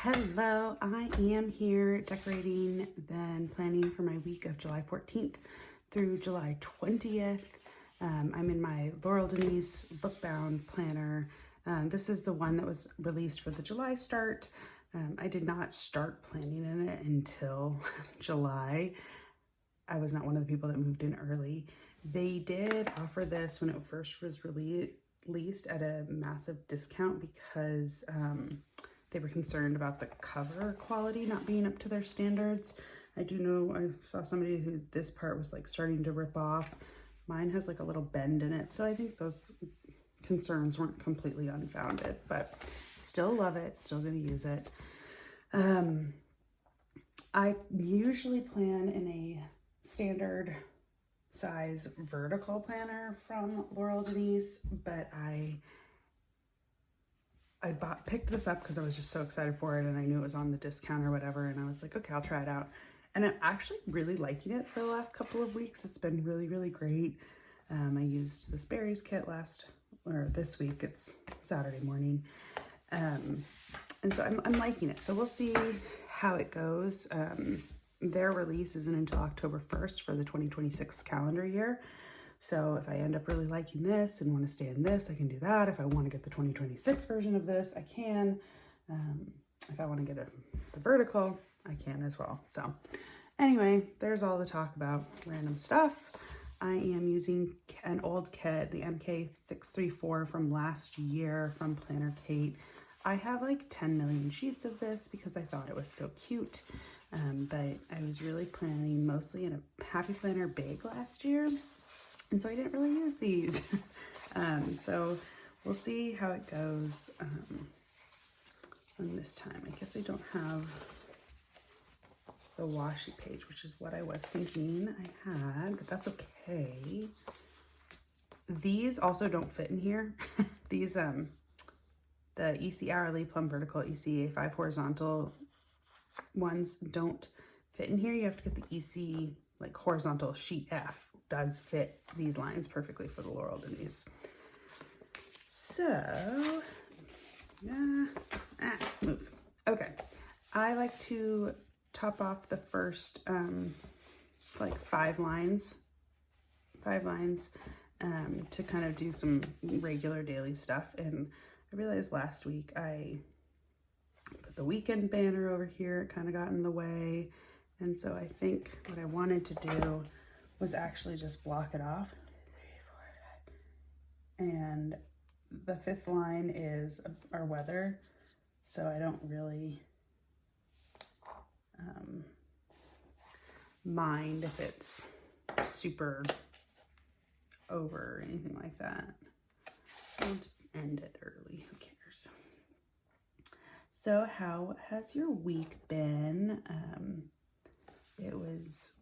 Hello, I am here decorating, then planning for my week of July 14th through July 20th. I'm in my Laurel Denise Softbound Planner. This is the one that was released for the July start. I did not start planning in it until July. I was not one of the people that moved in early. They did offer this when it first was released at a massive discount because they were concerned about the cover quality not being up to their standards. I do know I saw somebody who this part was like starting to rip off. Mine has like a little bend in it, so I think those concerns weren't completely unfounded, but still love it, still gonna use it. I usually plan in a standard size vertical planner from Laurel Denise, but I picked this up because I was just so excited for it and I knew it was on the discount or whatever, and I was like, okay, I'll try it out. And I'm actually really liking it for the last couple of weeks. It's been really, really great. I used this berries kit this week, it's Saturday morning. And so I'm liking it. So we'll see how it goes. Their release isn't until October 1st for the 2026 calendar year. So if I end up really liking this and want to stay in this, I can do that. If I want to get the 2026 version of this, I can. If I want to get the vertical, I can as well. So anyway, there's all the talk about random stuff. I am using an old kit, the MK634 from last year from Planner Kate. I have like 10 million sheets of this because I thought it was so cute. But I was really planning mostly in a Happy Planner bag last year. And so I didn't really use these. So we'll see how it goes on this time. I guess I don't have the washi page, which is what I was thinking I had, but that's okay. These also don't fit in here. These, the EC Hourly Plum Vertical, EC A5 Horizontal ones don't fit in here. You have to get the EC like horizontal sheet F. Does fit these lines perfectly for the Laurel Denise. So, move. Okay, I like to top off the first like five lines to kind of do some regular daily stuff. And I realized last week I put the weekend banner over here. It kind of got in the way. And so I think what I wanted to do was actually just block it off. 3, 4, 5. And the fifth line is our weather. So I don't really mind if it's super over or anything like that. I'll just end it early, who cares? So how has your week been? It was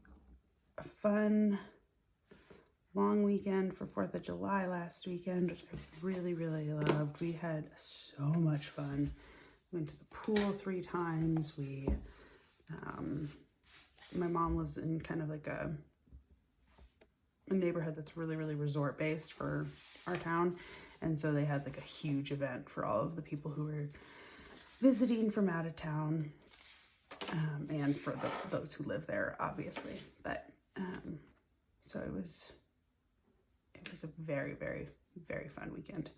a fun long weekend for 4th of July last weekend, which I really, really loved. We had so much fun. Went to the pool 3 times. My mom lives in kind of like a neighborhood that's really, really resort based for our town. And so they had like a huge event for all of the people who were visiting from out of town. And for those who live there, obviously. But so it was a very, very, very fun weekend.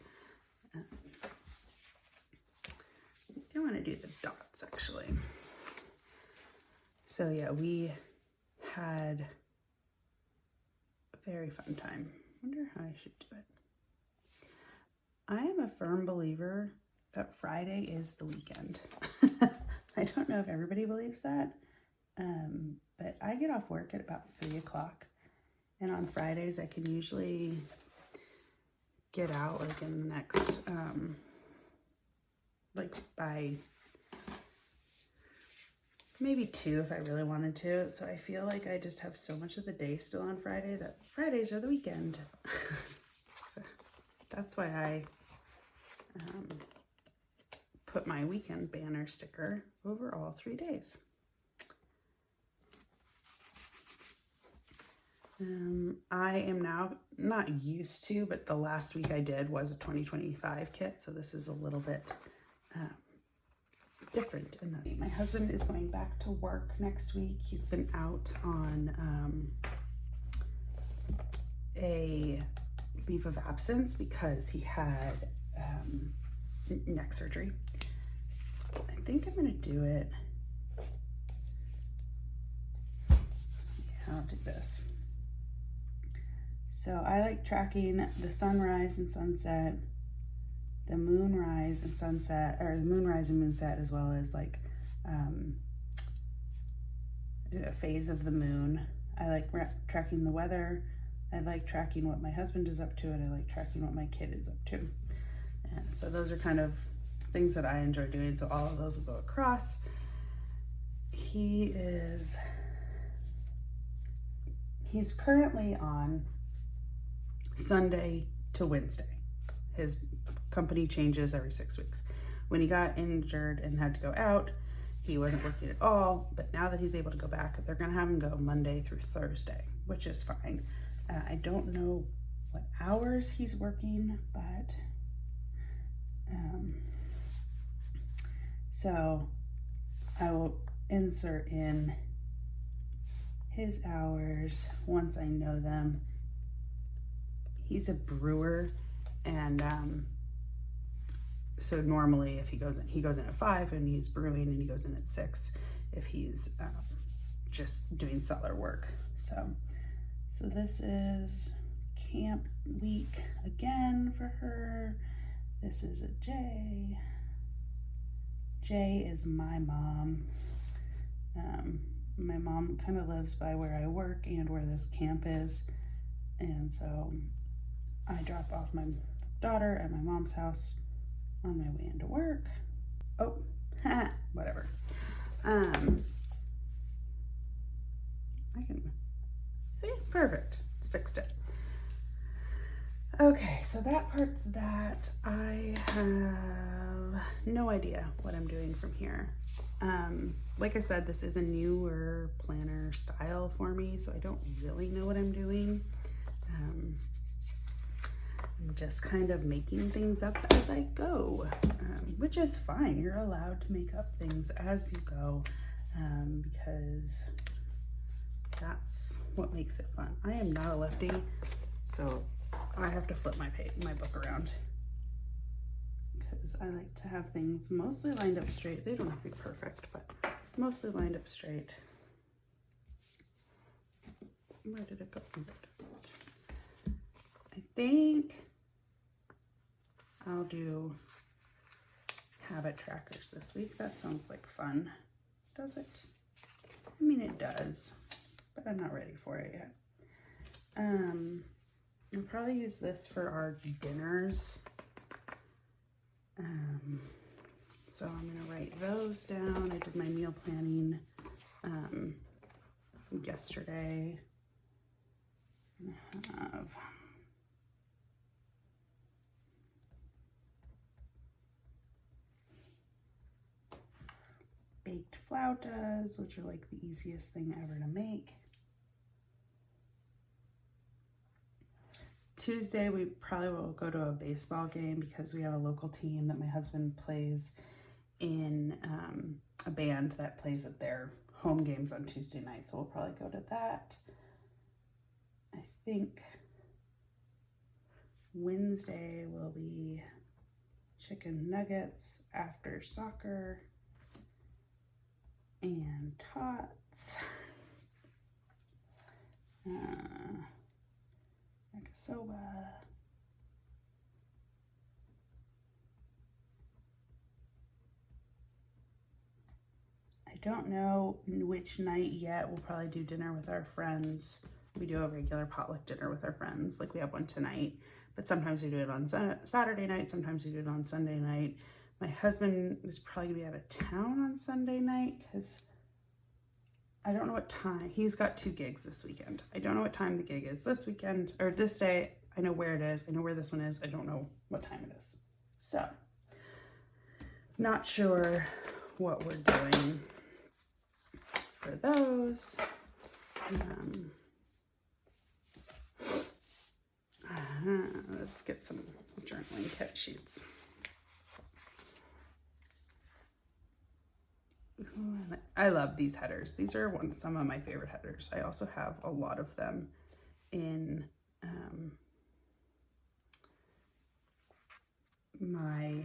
I want to do the dots actually. So yeah, we had a very fun time. I wonder how I should do it. I am a firm believer that Friday is the weekend. I don't know if everybody believes that, but I get off work at about 3 o'clock, and on Fridays I can usually get out like in the next, like by maybe 2 if I really wanted to. So I feel like I just have so much of the day still on Friday that Fridays are the weekend. So that's why I put my weekend banner sticker over all 3 days. I am now not used to, but the last week I did was a 2025 kit. So this is a little bit different. And my husband is going back to work next week. He's been out on a leave of absence because he had neck surgery. I think I'm gonna do it. Yeah, I'll do this. So I like tracking the sunrise and sunset, the moonrise and sunset, or the moonrise and moonset, as well as like a phase of the moon. I like tracking the weather. I like tracking what my husband is up to, and I like tracking what my kid is up to. And so those are kind of things that I enjoy doing. So all of those will go across. He's currently on Sunday to Wednesday. His company changes every 6 weeks. When he got injured and had to go out, he wasn't working at all, but now that he's able to go back, they're gonna have him go Monday through Thursday, which is fine. I don't know what hours he's working, but so I will insert in his hours once I know them. He's a brewer, and so normally if he goes in at 5 and he's brewing, and he goes in at 6 if he's just doing cellar work. So this is camp week again for her. This is a J. J is my mom. My mom kind of lives by where I work and where this camp is, and so I drop off my daughter at my mom's house on my way into work. Oh, whatever. I can see, perfect. It's fixed it. Okay, so that part's that. I have no idea what I'm doing from here. Like I said, this is a newer planner style for me, so I don't really know what I'm doing. I'm just kind of making things up as I go, which is fine. You're allowed to make up things as you go, because that's what makes it fun. I am not a lefty, so I have to flip my book around because I like to have things mostly lined up straight. They don't have to be perfect, but mostly lined up straight. Where did it go? I think I'll do habit trackers this week. That sounds like fun. Does it? I mean, it does, but I'm not ready for it yet. I'll probably use this for our dinners. So I'm gonna write those down. I did my meal planning yesterday. I have baked flautas, which are like the easiest thing ever to make. Tuesday, we probably will go to a baseball game because we have a local team that my husband plays in, a band that plays at their home games on Tuesday night. So we'll probably go to that. I think Wednesday will be chicken nuggets after soccer and tots. Yakisoba. I don't know which night yet. We'll probably do dinner with our friends. We do a regular potluck dinner with our friends, like we have one tonight, but sometimes we do it on Saturday night, sometimes we do it on Sunday night. My husband is probably gonna be out of town on Sunday night because I don't know what time. He's got 2 gigs this weekend. I don't know what time the gig is this weekend or this day. I know where it is. I know where this one is. I don't know what time it is. So, not sure what we're doing for those. Let's get some journaling kit sheets. I love these headers. These are some of my favorite headers. I also have a lot of them in my,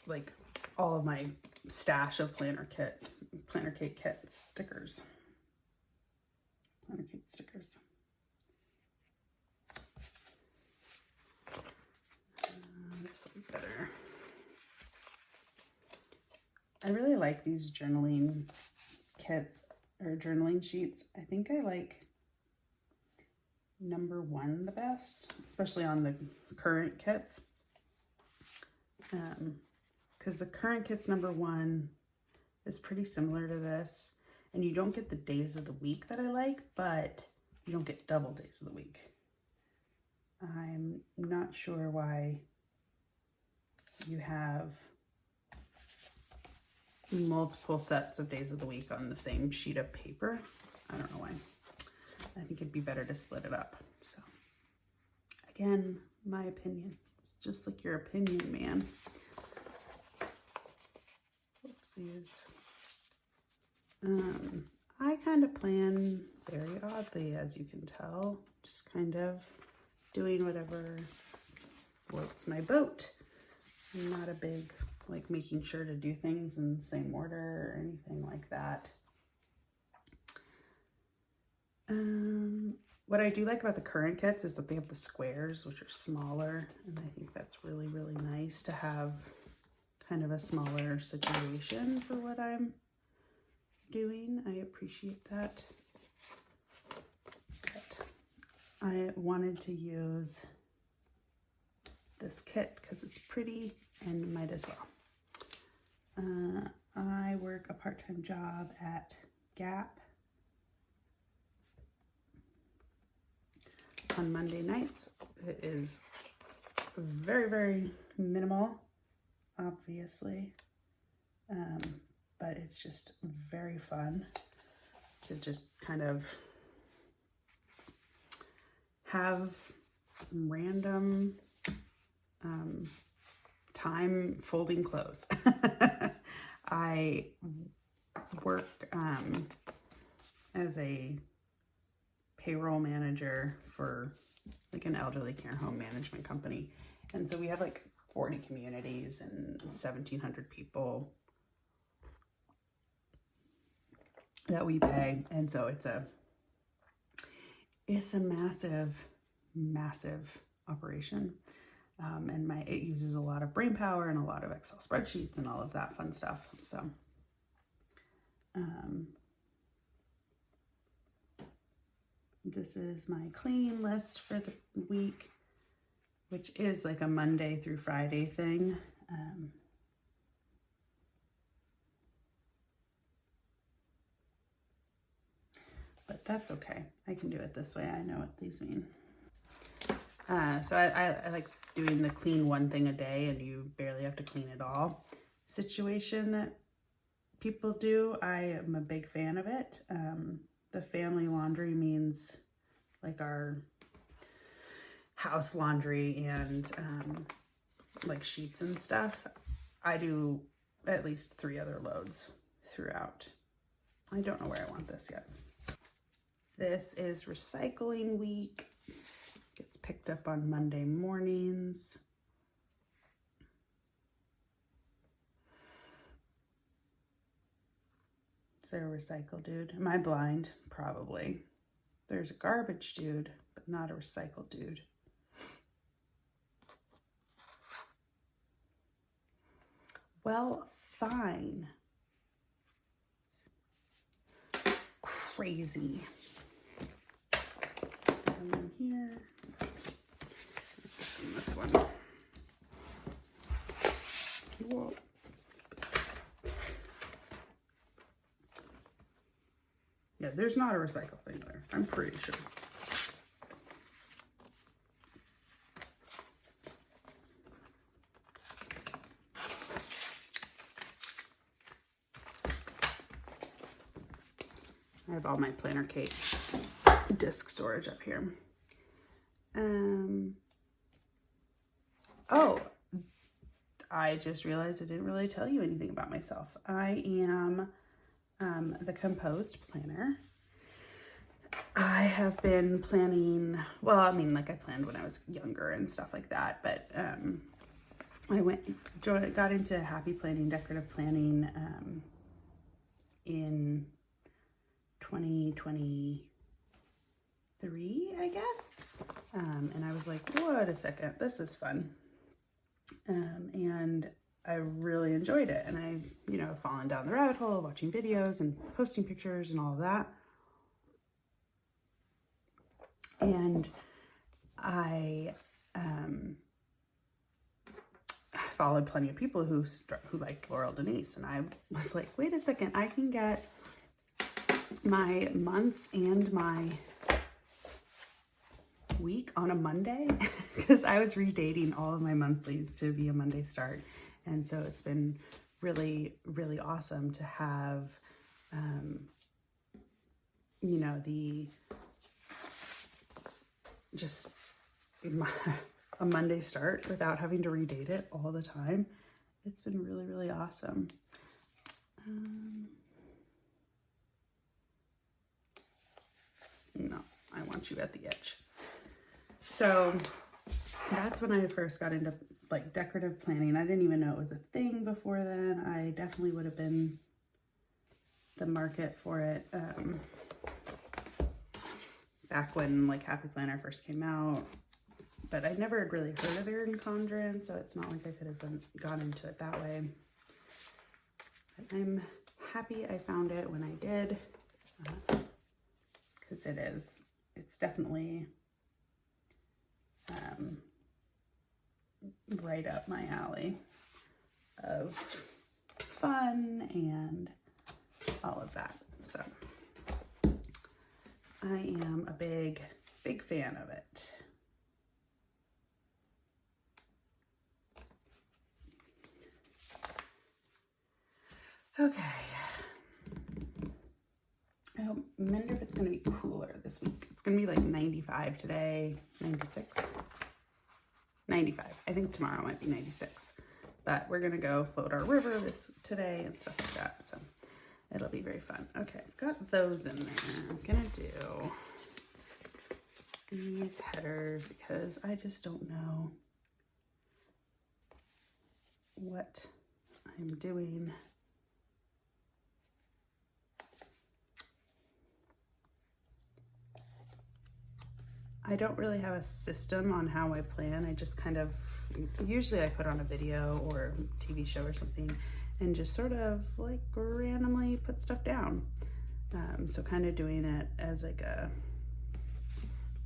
like, all of my stash of planner cake kit stickers. Planner cake stickers. This will be better. I really like these journaling kits or journaling sheets. I think I like number 1 the best, especially on the current kits. Because the current kit's number 1 is pretty similar to this, and you don't get the days of the week that I like, but you don't get double days of the week. I'm not sure why you have multiple sets of days of the week on the same sheet of paper. I don't know why. I think it'd be better to split it up. So again, my opinion. It's just like your opinion, man. Oopsies. I kind of plan very oddly, as you can tell. Just kind of doing whatever floats my boat. I'm not a big, like, making sure to do things in the same order or anything like that. What I do like about the current kits is that they have the squares, which are smaller, and I think that's really, really nice to have kind of a smaller situation for what I'm doing. I appreciate that. But I wanted to use this kit because it's pretty and might as well. I work a part-time job at Gap on Monday nights. It is very, very minimal, obviously, but it's just very fun to just kind of have random time folding clothes. I work as a payroll manager for like an elderly care home management company. And so we have like 40 communities and 1,700 people that we pay. And so it's a massive, massive operation. And it uses a lot of brain power and a lot of Excel spreadsheets and all of that fun stuff. So, this is my clean list for the week, which is like a Monday through Friday thing. But that's okay. I can do it this way. I know what these mean. So I like doing the clean one thing a day and you barely have to clean it all situation that people do. I am a big fan of it. The family laundry means like our house laundry and like sheets and stuff. I do at least 3 other loads throughout. I don't know where I want this yet. This is recycling week. Gets picked up on Monday mornings. Is there a recycle dude? Am I blind? Probably. There's a garbage dude, but not a recycle dude. Well, fine. Crazy. And then here. In this one. Whoa. Yeah, there's not a recycle thing there. I'm pretty sure. I have all my planner cake disc storage up here. Oh, I just realized I didn't really tell you anything about myself. I am the Composed Planner. I have been planning, well, I mean, like I planned when I was younger and stuff like that, but I got into happy planning, decorative planning in 2023, I guess. And I was like, wait a second, this is fun. And I really enjoyed it. And I, you know, fallen down the rabbit hole, watching videos and posting pictures and all of that. And I followed plenty of people who liked Laurel Denise, and I was like, wait a second, I can get my month and my week on a Monday, because I was redating all of my monthlies to be a Monday start. And so it's been really, really awesome to have, you know, a Monday start without having to redate it all the time. It's been really, really awesome. No, I want you at the edge. So that's when I first got into like decorative planning. I didn't even know it was a thing before then. I definitely would have been the market for it back when like Happy Planner first came out. But I'd never really heard of Erin Condren, so it's not like I could have gone into it that way. But I'm happy I found it when I did, because it's definitely right up my alley of fun and all of that. So I am a big, big fan of it. Okay, I wonder if it's going to be cooler this week. It's going to be like 95 today, 96, 95. I think tomorrow might be 96, but we're going to go float our river today and stuff like that. So it'll be very fun. Okay, got those in there. I'm going to do these headers because I just don't know what I'm doing. I don't really have a system on how I plan. I just kind of, usually I put on a video or TV show or something and just sort of like randomly put stuff down. So kind of doing it as like a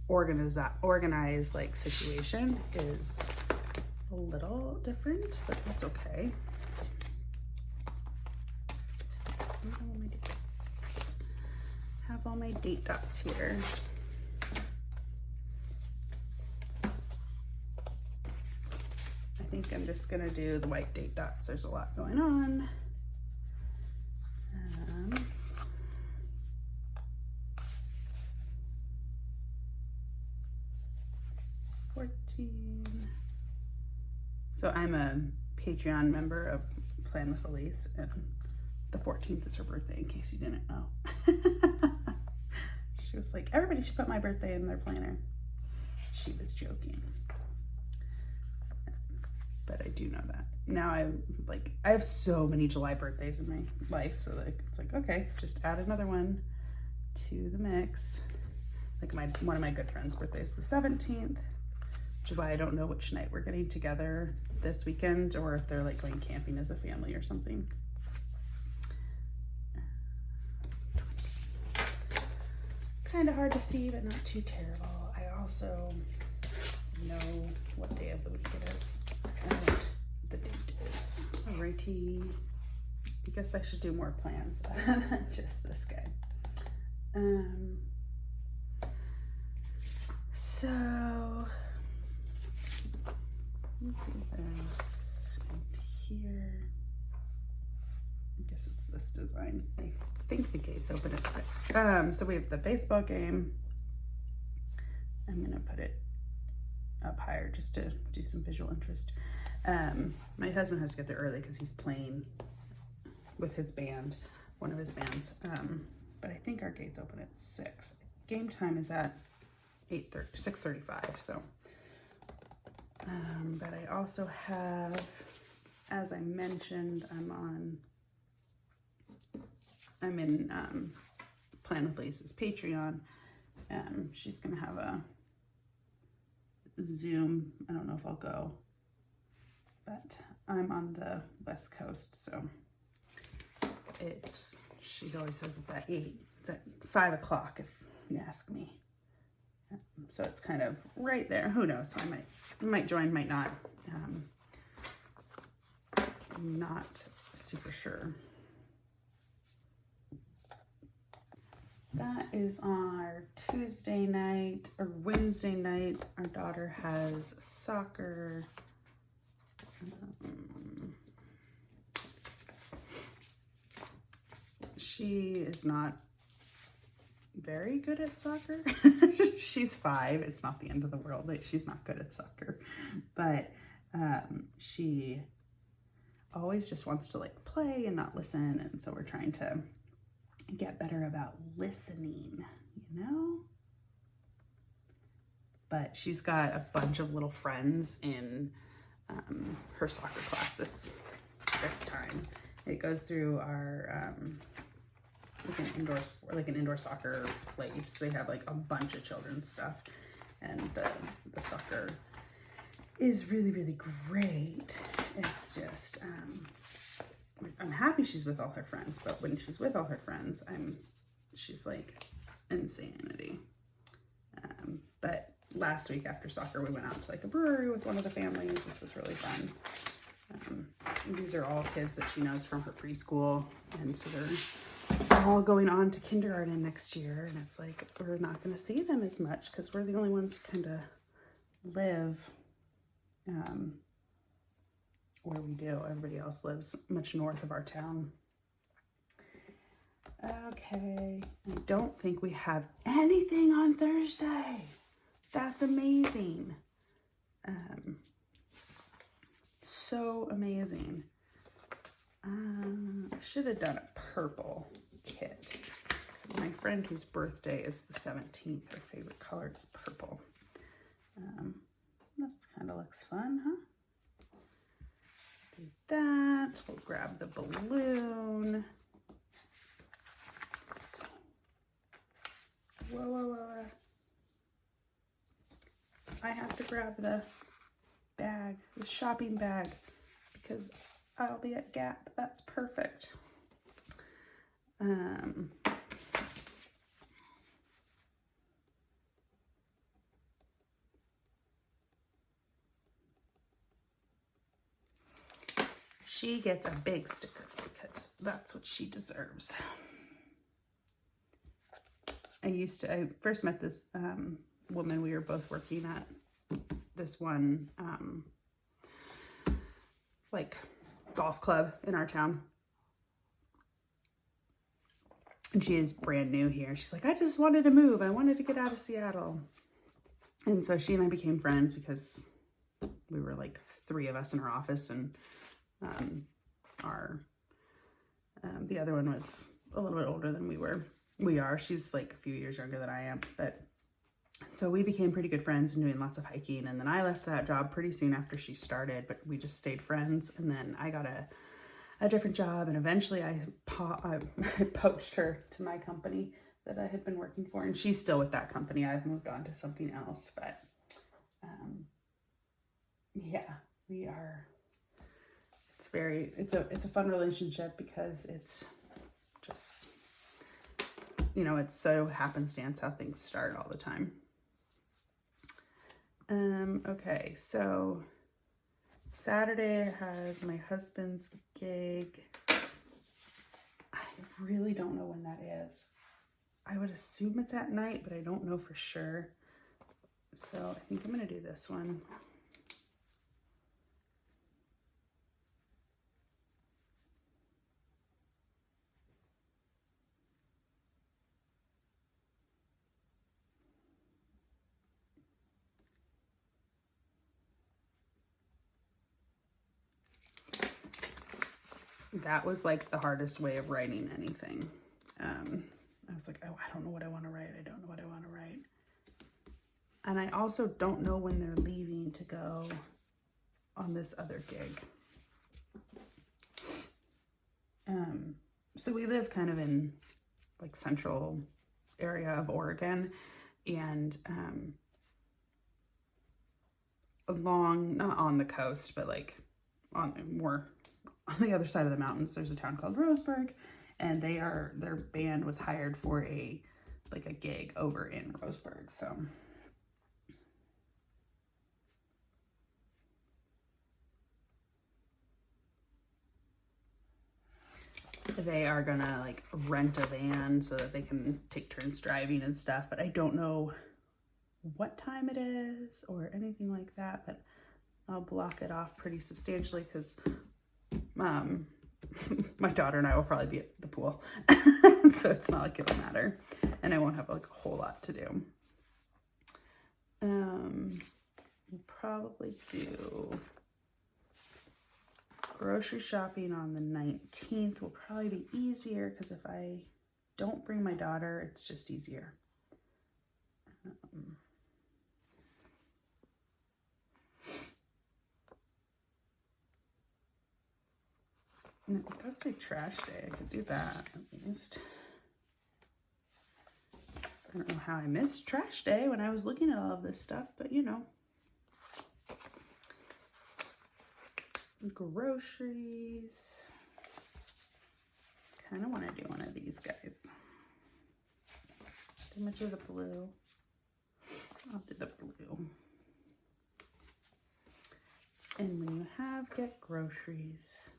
organized like situation is a little different, but that's okay. Have all my date dots here. I think I'm just gonna do the white date dots. There's a lot going on. 14. So I'm a Patreon member of Plan with Elise, and the 14th is her birthday, in case you didn't know. She was like, everybody should put my birthday in their planner. She was joking. But I do know that. Now I have so many July birthdays in my life, so like it's like, okay, just add another one to the mix. Like one of my good friends' birthday is the 17th, which is why I don't know which night we're getting together this weekend, or if they're like going camping as a family or something. 20. Kind of hard to see, but not too terrible. I also know what day of the week it is. And the date is alrighty. I guess I should do more plans than just this guy. So let's do this here. I guess it's this design. I think the gate's open at 6. So we have the baseball game. I'm gonna put it up higher just to do some visual interest. My husband has to get there early because he's playing with his band, one of his bands. But I think our gates open at 6. Game time is at 6:35. So, but I also have, as I mentioned, I'm in Plan with Lisa's Patreon. She's gonna have a Zoom. I don't know if I'll go, but I'm on the West Coast, so she always says it's at 8. It's at 5 o'clock if you ask me. So it's kind of right there. Who knows? So I might join, might not. I'm not super sure. That is our Tuesday night or Wednesday night. Our daughter has soccer. She is not very good at soccer. She's 5. It's not the end of the world. Like, she's not good at soccer, but she always just wants to like play and not listen. And so we're trying to get better about listening, you know? But she's got a bunch of little friends in her soccer class this time. It goes through our like an indoor sport, like an indoor soccer place. They have like a bunch of children's stuff, and the soccer is really, really great. It's just I'm happy she's with all her friends, but when she's with all her friends, she's like insanity. But last week after soccer, we went out to like a brewery with one of the families, which was really fun. These are all kids that she knows from her preschool, and so they're all going on to kindergarten next year, and it's like we're not going to see them as much because we're the only ones who kind of live where we do. Everybody else lives much north of our town. Okay, I don't think we have anything on Thursday. That's amazing. So amazing. I should have done a purple kit. My friend whose birthday is the 17th, her favorite color is purple. This kind of looks fun, huh? Do that. We'll grab the balloon. Whoa. I have to grab the bag, the shopping bag, because I'll be at Gap. That's perfect. She gets a big sticker because that's what she deserves. I first met this woman. We were both working at this one like golf club in our town, and she is brand new here. She's like, I just wanted to move. I wanted to get out of Seattle. And so she and I became friends because we were like 3 of us in her office, and the other one was a little bit older than we are. She's like a few years younger than I am, but so we became pretty good friends and doing lots of hiking. And then I left that job pretty soon after she started, but we just stayed friends. And then I got a different job, and eventually I poached her to my company that I had been working for, and she's still with that company. I've moved on to something else, but yeah, we are. It's a fun relationship because it's just, you know, it's so happenstance how things start all the time. Okay, so Saturday has my husband's gig. I really don't know when that is. I would assume it's at night, but I don't know for sure. So I think I'm gonna do this one. that was like the hardest way of writing anything. I was like, oh, I don't know what I want to write. I don't know what I want to write. And I also don't know when they're leaving to go on this other gig. So we live kind of in like central area of Oregon, and along, not on the coast, but like more on the other side of the mountains, there's a town called Roseburg, and their band was hired for a gig over in Roseburg. So they are gonna like rent a van so that they can take turns driving and stuff, but I don't know what time it is or anything like that, but I'll block it off pretty substantially because my daughter and I will probably be at the pool. So it's not like it'll matter, and I won't have like a whole lot to do. We'll probably do grocery shopping on the 19th will probably be easier because if I don't bring my daughter, it's just easier. That's like trash day. I could do that at least. I don't know how I missed trash day when I was looking at all of this stuff, but you know. Groceries. Kind of want to do one of these guys. How much of the blue? I'll do the blue. And when you get groceries,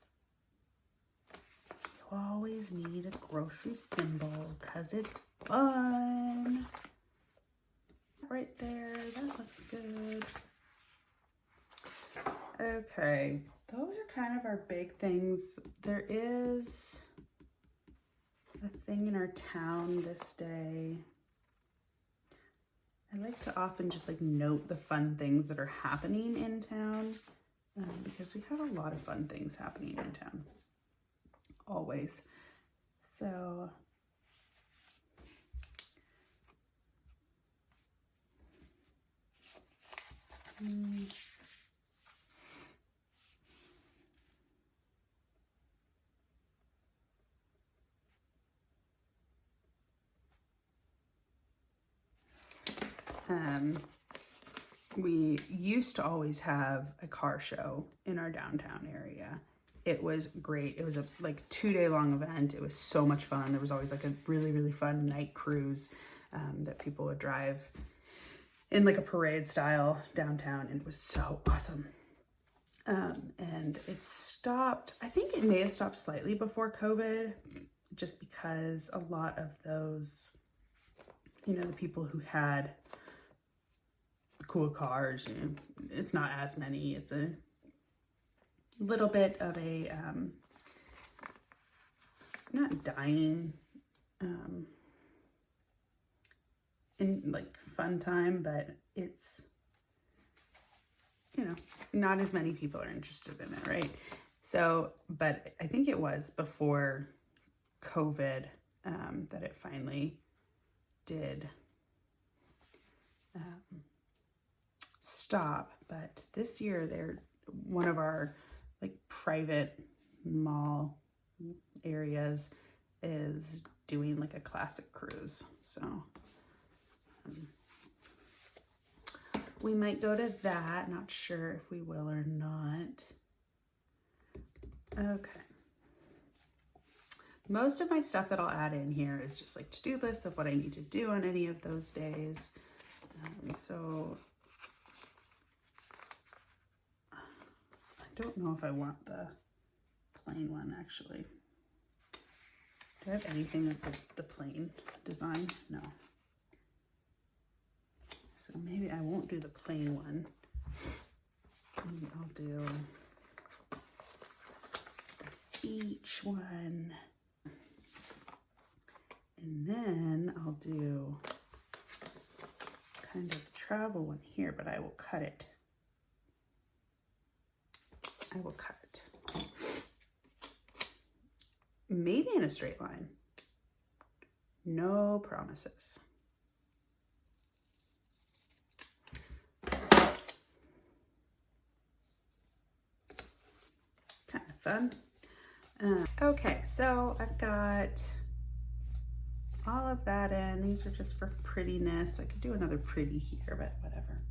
you always need a grocery symbol because it's fun. Right there, that looks good. Okay, those are kind of our big things. There is a thing in our town this day. I like to often just like note the fun things that are happening in town because we have a lot of fun things happening in town. Always. So we used to always have a car show in our downtown area. It was great. It was a like 2-day long event. It was so much fun. There was always like a really, really fun night cruise that people would drive in like a parade style downtown, and it was so awesome. And it stopped. I think it may have stopped slightly before COVID, just because a lot of those, you know, the people who had cool cars, you know, it's not as many. It's a little bit of a not dying in like fun time, but it's, you know, not as many people are interested in it, right? So, but I think it was before COVID that it finally did stop. But this year, they're one of our like private mall areas is doing like a classic cruise. So we might go to that. Not sure if we will or not. Okay. Most of my stuff that I'll add in here is just like to-do lists of what I need to do on any of those days. So I don't know if I want the plain one actually. Do I have anything that's like the plain design? No. So maybe I won't do the plain one. I'll do the beach one. And then I'll do kind of travel one here, but I will cut it. I will cut it. maybe in a straight line. No promises. Kind of fun. Okay, so I've got all of that in. These are just for prettiness. I could do another pretty here, but whatever.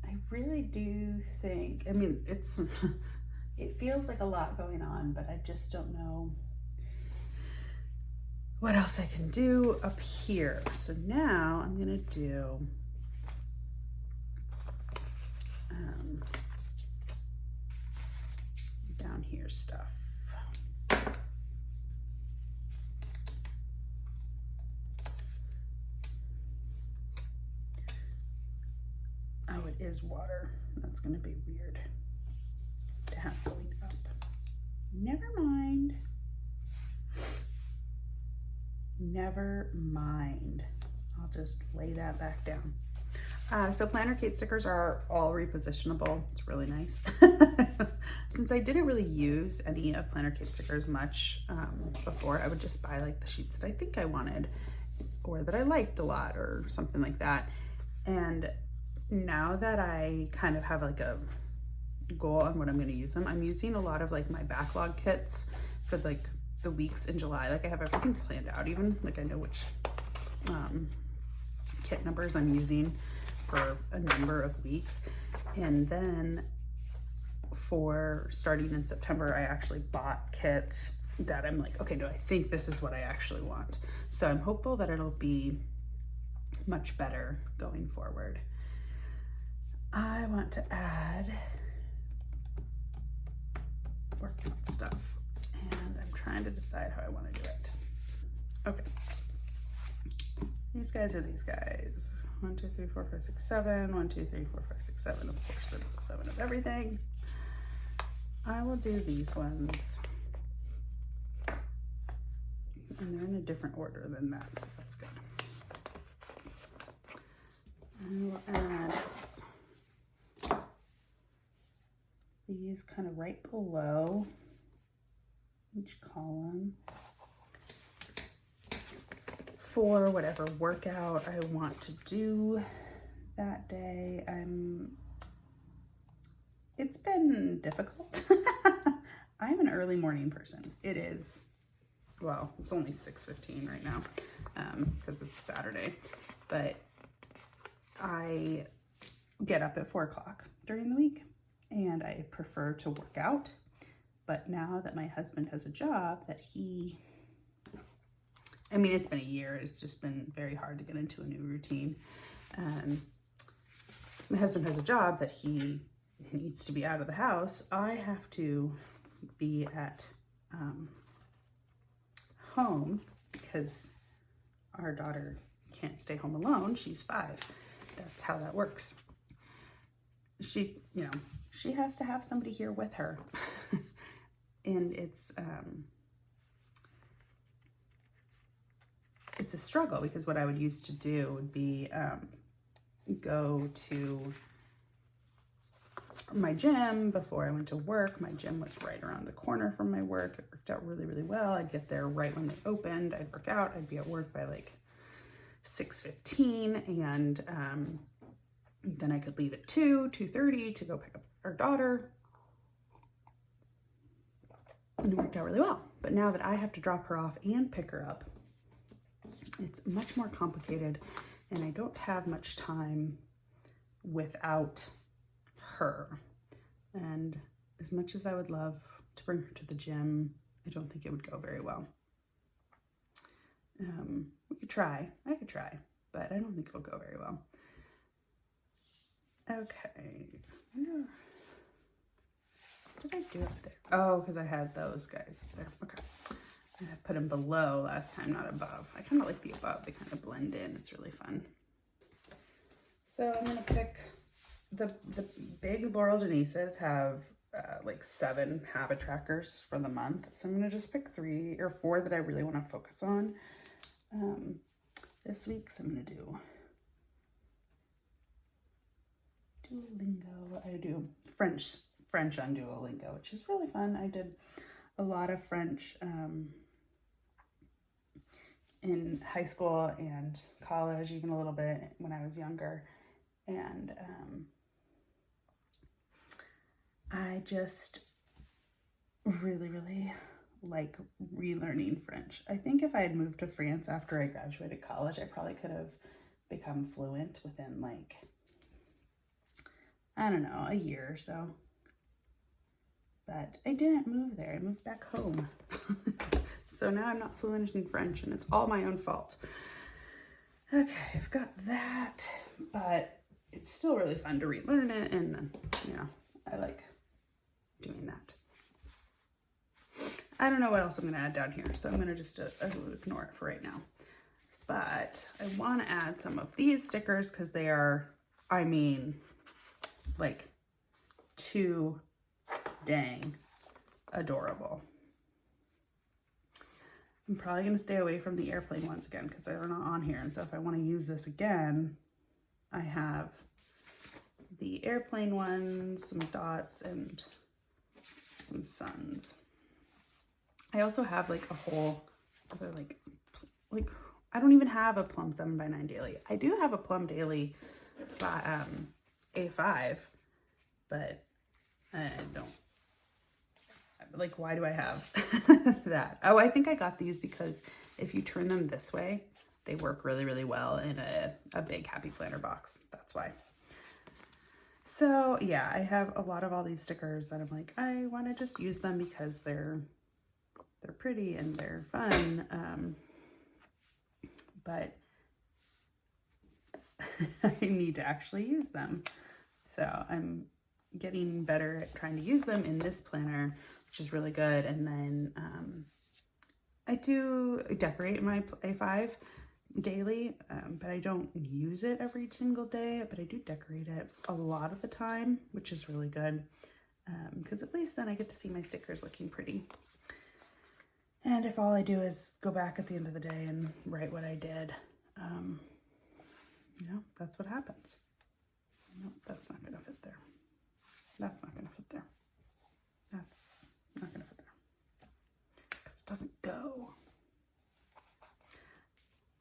I really do think, I mean, it's, it feels like a lot going on, but I just don't know what else I can do up here. So now I'm gonna do down here stuff. Oh, it is water. That's gonna be weird to have going up. Never mind. Never mind. I'll just lay that back down. So Planner Kate stickers are all repositionable. It's really nice. Since I didn't really use any of Planner Kate stickers much before, I would just buy like the sheets that I think I wanted or that I liked a lot or something like that. And now that I kind of have like a goal on what I'm going to use them, I'm using a lot of like my backlog kits for like the weeks in July. Like I have everything planned out, even like I know which kit numbers I'm using for a number of weeks. And then for starting in September, I actually bought kits that I'm like, okay, no, I think this is what I actually want. So I'm hopeful that it'll be much better going forward. I want to add workout stuff, and I'm trying to decide how I want to do it. Okay. These guys are these guys. 1, 2, 3, 4, 5, 6, 7. 1, 2, 3, 4, 5, 6, 7. Of course, there's 7 of everything. I will do these ones. And they're in a different order than that, so that's good. And we'll add these kind of right below each column for whatever workout I want to do that day. It's been difficult. I'm an early morning person. It is, well, it's only 6:15 right now because it's Saturday, but I get up at 4 o'clock during the week and I prefer to work out. But now that my husband has a job that I mean, it's been a year. It's just been very hard to get into a new routine. My husband has a job that he needs to be out of the house. I have to be at home because our daughter can't stay home alone. She's 5. That's how that works. She has to have somebody here with her. And it's a struggle because what I would used to do would be go to my gym before I went to work. My gym was right around the corner from my work. It worked out really, really well. I'd get there right when they opened. I'd work out. I'd be at work by like 6:15, and then I could leave at 2:30 to go pick up our daughter. And it worked out really well. But now that I have to drop her off and pick her up, it's much more complicated, and I don't have much time without her. And as much as I would love to bring her to the gym, I don't think it would go very well. We could try. I could try, but I don't think it'll go very well. Okay. What did I do up there? Oh, because I had those guys there. Okay. I put them below last time, not above. I kind of like the above. They kind of blend in. It's really fun. So I'm going to pick the big Laurel Denise's have like 7 habit trackers for the month. So I'm going to just pick 3 or 4 that I really want to focus on this week. So I'm going to do Duolingo. I do French on Duolingo, which is really fun. I did a lot of French in high school and college, even a little bit when I was younger. And I just really, really like relearning French. I think if I had moved to France after I graduated college, I probably could have become fluent within like, I don't know, a year or so. But I didn't move there. I moved back home. So now I'm not fluent in French, and it's all my own fault. Okay, I've got that, but it's still really fun to relearn it, and you know, I like doing that. I don't know what else I'm gonna add down here, so I'm gonna just ignore it for right now. But I wanna add some of these stickers because they are, I mean, like too dang adorable. I'm probably going to stay away from the airplane ones again because they're not on here. And so if I want to use this again, I have the airplane ones, some dots, and some suns. I also have like a whole other like I don't even have a Plum 7x9 daily. I do have a Plum daily by A5, but I don't. Like, why do I have that? Oh, I think I got these because if you turn them this way, they work really, really well in a big Happy Planner box. That's why. So yeah, I have a lot of all these stickers that I'm like, I want to just use them because they're pretty and they're fun. But I need to actually use them. So I'm getting better at trying to use them in this planner, which is really good. And then I do decorate my A5 daily, but I don't use it every single day, but I do decorate it a lot of the time, which is really good because at least then I get to see my stickers looking pretty. And if all I do is go back at the end of the day and write what I did, you know, that's what happens. No, that's not gonna fit there. That's not gonna fit there. That's not gonna fit there because it doesn't go.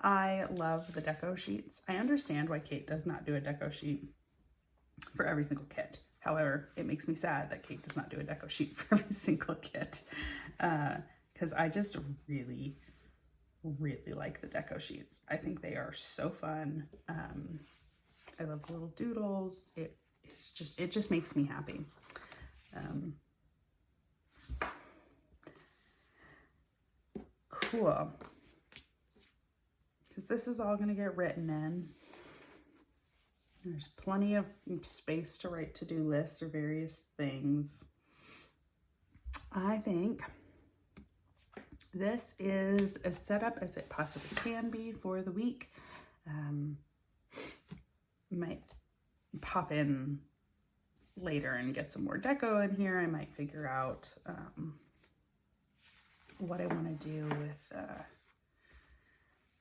I love the deco sheets. I understand why Kate does not do a deco sheet for every single kit. However, it makes me sad that Kate does not do a deco sheet for every single kit because I just really, really like the deco sheets. I think they are so fun. I love the little doodles. It just makes me happy. Cool. Because this is all going to get written in. There's plenty of space to write to-do lists or various things. I think this is as set up as it possibly can be for the week. Might pop in later and get some more deco in here. I might figure out what I want to do with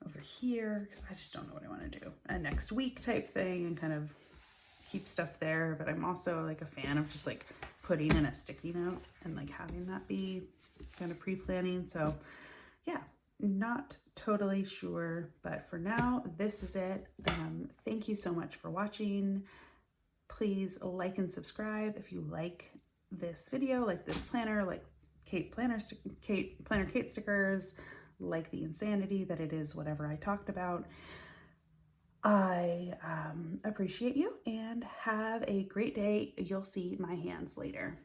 over here because I just don't know what I want to do. A next week type thing and kind of keep stuff there. But I'm also like a fan of just like putting in a sticky note and like having that be kind of pre-planning. So yeah, not totally sure, but for now, this is it. Thank you so much for watching. Please like and subscribe if you like this video, like this planner, like Kate Planner Kate stickers, like the insanity that it is whatever I talked about. I appreciate you and have a great day. You'll see my hands later.